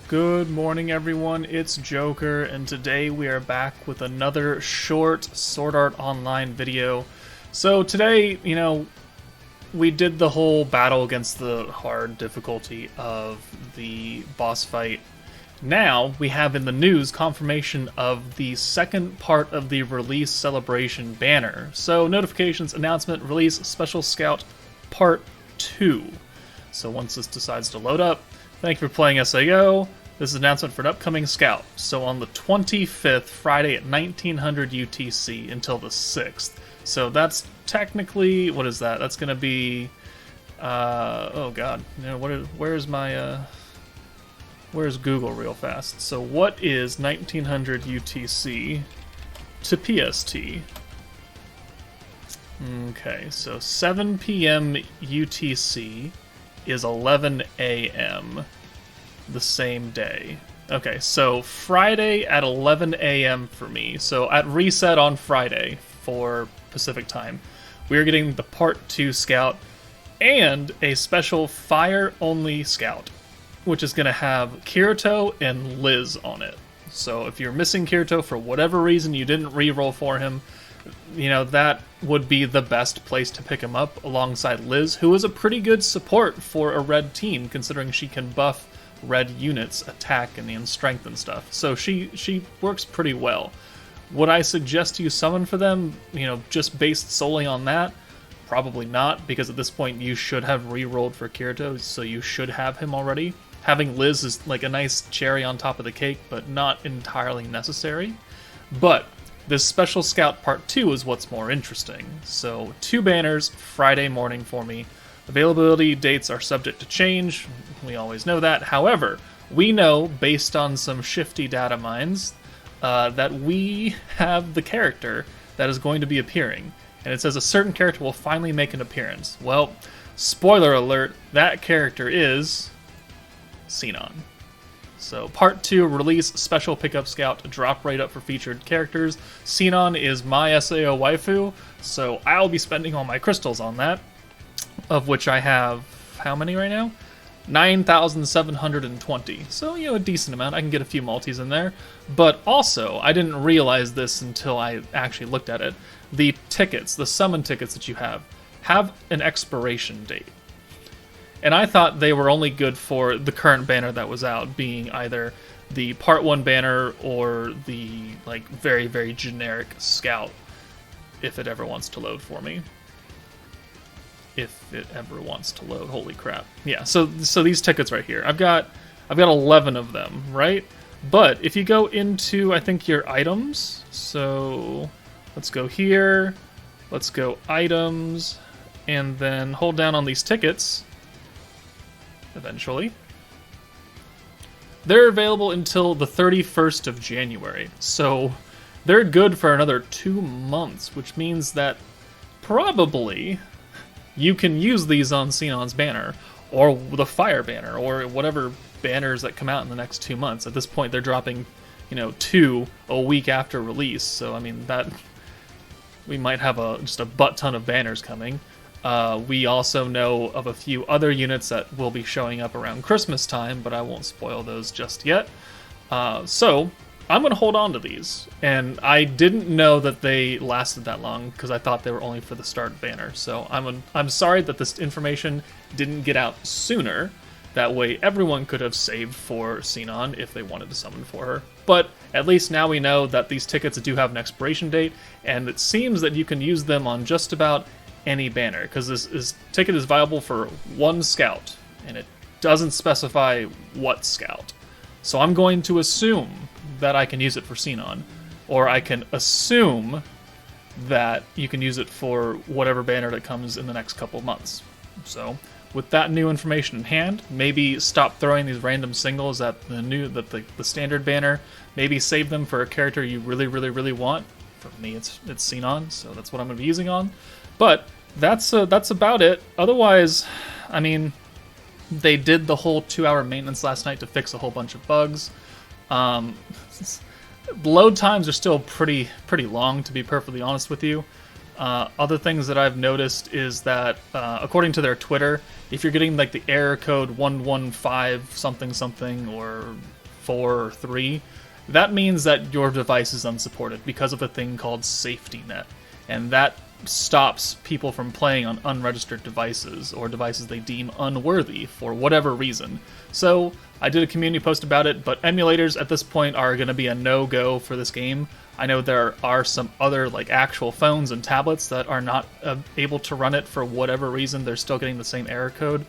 Good morning, everyone. It's Joker, and today we are back with another short Sword Art Online video. So today, we did the whole battle against the hard difficulty of the boss fight. Now, we have in the news confirmation of the second part of the release celebration banner. So, notifications, announcement, release, Special Scout Part 2. So once this decides to load up, thank you for playing SAO. This is an announcement for an upcoming scout. So on the 25th, Friday at 1900 UTC until the 6th. So that's technically, what is that? That's going to be, oh god, where's Google real fast? So what is 1900 UTC to PST? Okay, so 7 p.m. UTC is 11 a.m. the same day. Okay, so Friday at 11 a.m. for me. So at reset on Friday for Pacific time, we are getting the Part 2 Scout and a special fire-only Scout, which is going to have Kirito and Liz on it. So if you're missing Kirito for whatever reason, you didn't re-roll for him, that would be the best place to pick him up alongside Liz, who is a pretty good support for a red team, considering she can buff red units attack and strength and stuff. So she works pretty well. Would I suggest you summon for them, just based solely on that? Probably not, because at this point you should have re-rolled for Kirito, so you should have him already. Having Liz is like a nice cherry on top of the cake, but not entirely necessary. But this Special Scout Part 2 is what's more interesting. So 2 banners, Friday morning for me. Availability dates are subject to change. We always know that. However, we know, based on some shifty data mines, that we have the character that is going to be appearing. And it says a certain character will finally make an appearance. Well, spoiler alert, that character is Sinon. So Part 2 release Special Pickup Scout, drop right up for featured characters. Sinon is my SAO waifu, so I'll be spending all my crystals on that, of which I have, how many right now? 9,720. So, a decent amount. I can get a few multis in there. But also, I didn't realize this until I actually looked at it. The tickets, the summon tickets that you have an expiration date. And I thought they were only good for the current banner that was out, being either the Part 1 banner or the, very, very generic Scout, if it ever wants to load for me. If it ever wants to load, holy crap. Yeah, so these tickets right here, I've got 11 of them, right? But if you go into, I think, your items, so let's go here, let's go items, and then hold down on these tickets, eventually. They're available until the 31st of January, so they're good for another 2 months, which means that probably you can use these on Sinon's banner, or the Fire banner, or whatever banners that come out in the next 2 months. At this point, they're dropping, 2 a week after release, so, that we might have just a butt ton of banners coming. We also know of a few other units that will be showing up around Christmas time, but I won't spoil those just yet. So I'm going to hold on to these, and I didn't know that they lasted that long because I thought they were only for the start banner. So I'm sorry that this information didn't get out sooner. That way everyone could have saved for Sinon if they wanted to summon for her. But at least now we know that these tickets do have an expiration date, and it seems that you can use them on just about any banner, because this ticket is viable for 1 Scout, and it doesn't specify what Scout. So I'm going to assume that I can use it for Sinon, or I can assume that you can use it for whatever banner that comes in the next couple months. So with that new information in hand, maybe stop throwing these random singles at the standard banner. Maybe save them for a character you really, really, really want. For me, it's Sinon, so that's what I'm going to be using on. But that's about it. Otherwise, they did the whole 2-hour maintenance last night to fix a whole bunch of bugs. Load times are still pretty long, to be perfectly honest with you. Other things that I've noticed is that, according to their Twitter, if you're getting like the error code 115 something something or 4 or 3, that means that your device is unsupported because of a thing called safety net. And that stops people from playing on unregistered devices or devices they deem unworthy for whatever reason. So I did a community post about it, but emulators at this point are going to be a no-go for this game. I know there are some other like actual phones and tablets that are not able to run it for whatever reason. They're still getting the same error code.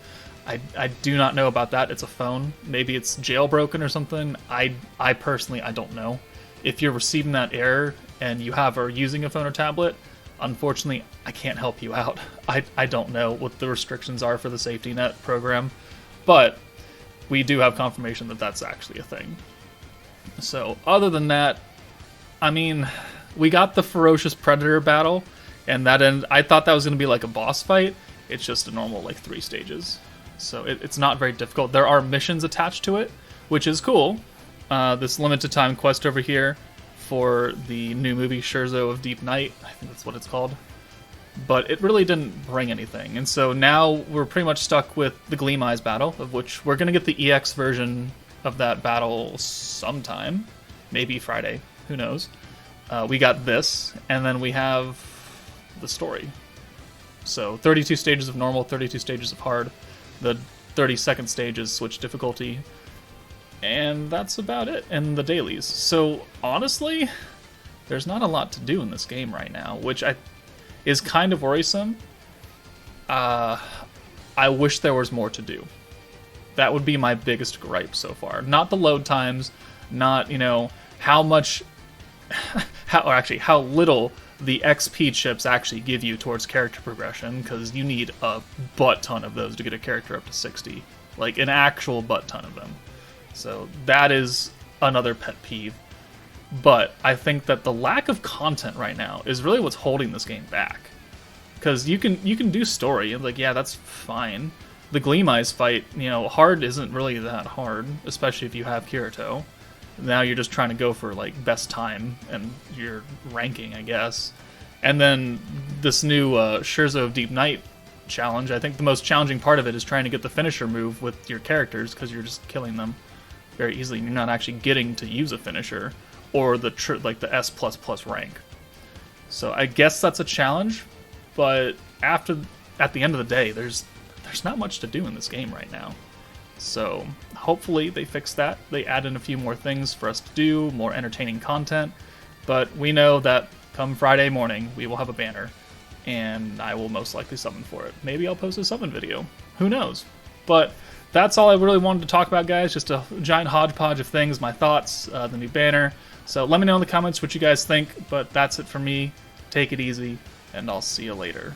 I do not know about that. It's a phone. Maybe it's jailbroken or something. I personally, I don't know. If you're receiving that error and you are using a phone or tablet, unfortunately, I can't help you out. I don't know what the restrictions are for the safety net program, but we do have confirmation that that's actually a thing. So other than that, I mean, we got the ferocious predator battle, and I thought that was going to be like a boss fight. It's just a normal like 3 stages. So it's not very difficult. There are missions attached to it, which is cool. This limited time quest over here for the new movie Scherzo of Deep Night, I think that's what it's called. But it really didn't bring anything. And so now we're pretty much stuck with the Gleam Eyes battle, of which we're going to get the EX version of that battle sometime. Maybe Friday. Who knows? We got this, and then we have the story. So 32 stages of normal, 32 stages of hard. The 32nd stage is switch difficulty. And that's about it, and the dailies. So honestly, there's not a lot to do in this game right now, which is kind of worrisome. I wish there was more to do. That would be my biggest gripe so far. Not the load times, not, how much, how little the XP chips actually give you towards character progression, because you need a butt ton of those to get a character up to 60. Like, an actual butt ton of them. So that is another pet peeve. But I think that the lack of content right now is really what's holding this game back. Because you can do story, and like, yeah, that's fine. The Gleam Eyes fight, hard isn't really that hard, especially if you have Kirito. Now you're just trying to go for like best time and your ranking, I guess. And then this new Scherzo of Deep Night challenge, I think the most challenging part of it is trying to get the finisher move with your characters, because you're just killing them very easily, and you're not actually getting to use a finisher or the S++ rank. So I guess that's a challenge, but at the end of the day, there's not much to do in this game right now. So hopefully they fix that. They add in a few more things for us to do, more entertaining content. But we know that come Friday morning, we will have a banner, and I will most likely summon for it. Maybe I'll post a summon video. Who knows? But that's all I really wanted to talk about, guys. Just a giant hodgepodge of things, my thoughts, the new banner. So let me know in the comments what you guys think. But that's it for me. Take it easy, and I'll see you later.